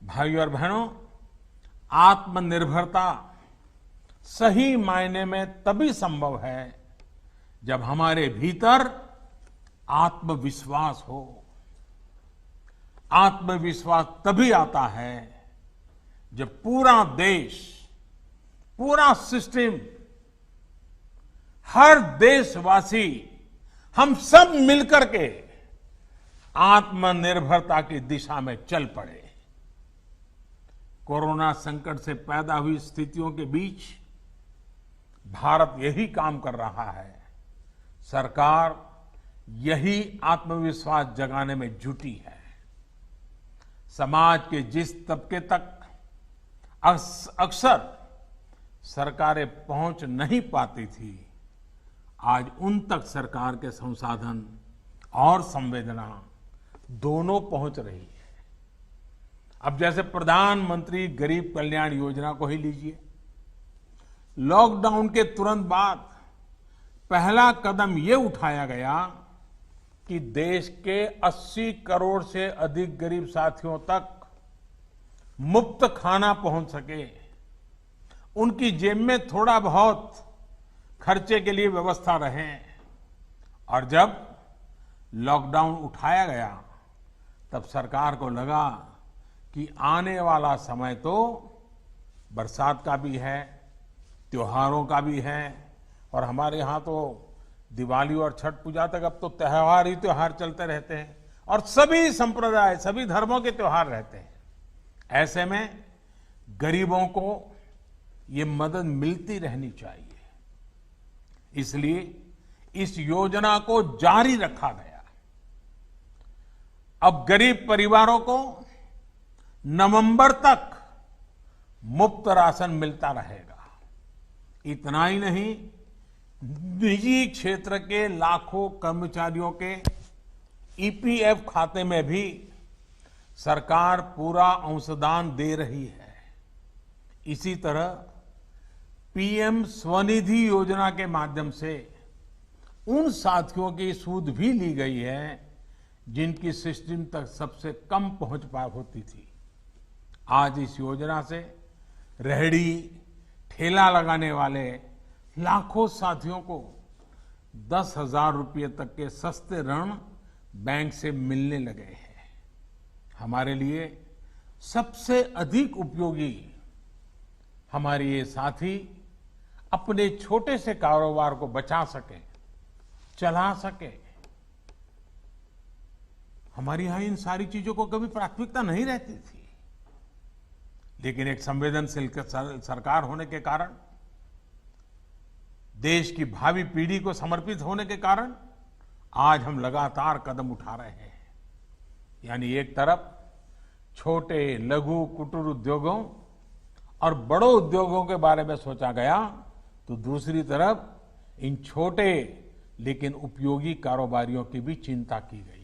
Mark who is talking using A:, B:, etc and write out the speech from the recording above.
A: भाइयों और बहनों, आत्मनिर्भरता सही मायने में तभी संभव है जब हमारे भीतर आत्मविश्वास हो। आत्मविश्वास तभी आता है जब पूरा देश, पूरा सिस्टम, हर देशवासी, हम सब मिलकर के आत्मनिर्भरता की दिशा में चल पड़े। कोरोना संकट से पैदा हुई स्थितियों के बीच भारत यही काम कर रहा है। सरकार यही आत्मविश्वास जगाने में जुटी है। समाज के जिस तबके तक अक्सर सरकारें पहुंच नहीं पाती थी, आज उन तक सरकार के संसाधन और संवेदना दोनों पहुंच रही है। अब जैसे प्रधानमंत्री गरीब कल्याण योजना को ही लीजिए। लॉकडाउन के तुरंत बाद पहला कदम ये उठाया गया कि देश के 80 करोड़ से अधिक गरीब साथियों तक मुफ्त खाना पहुंच सके, उनकी जेब में थोड़ा बहुत खर्चे के लिए व्यवस्था रहे। और जब लॉकडाउन उठाया गया तब सरकार को लगा कि आने वाला समय तो बरसात का भी है, त्योहारों का भी है, और हमारे यहाँ तो दिवाली और छठ पूजा तक अब तो त्योहार ही त्योहार चलते रहते हैं और सभी संप्रदाय, सभी धर्मों के त्योहार रहते हैं। ऐसे में गरीबों को ये मदद मिलती रहनी चाहिए। इसलिए इस योजना को जारी रखा गया। अब गरीब परिवारों को नवंबर तक मुफ्त राशन मिलता रहेगा। इतना ही नहीं, निजी क्षेत्र के लाखों कर्मचारियों के ईपीएफ खाते में भी सरकार पूरा अंशदान दे रही है। इसी तरह पीएम स्वनिधि योजना के माध्यम से उन साथियों की सूद भी ली गई है जिनकी सिस्टम तक सबसे कम पहुंच होती थी। आज इस योजना से रेहड़ी, ठेला लगाने वाले लाखों साथियों को 10,000 रुपये तक के सस्ते ऋण बैंक से मिलने लगे हैं। हमारे लिए सबसे अधिक उपयोगी हमारे ये साथी अपने छोटे से कारोबार को बचा सके, चला सके। हमारे यहां इन सारी चीजों को कभी प्राथमिकता नहीं रहती थी, लेकिन एक संवेदनशील सरकार होने के कारण, देश की भावी पीढ़ी को समर्पित होने के कारण आज हम लगातार कदम उठा रहे हैं। यानी एक तरफ छोटे, लघु, कुटीर उद्योगों और बड़े उद्योगों के बारे में सोचा गया, तो दूसरी तरफ इन छोटे लेकिन उपयोगी कारोबारियों की भी चिंता की गई।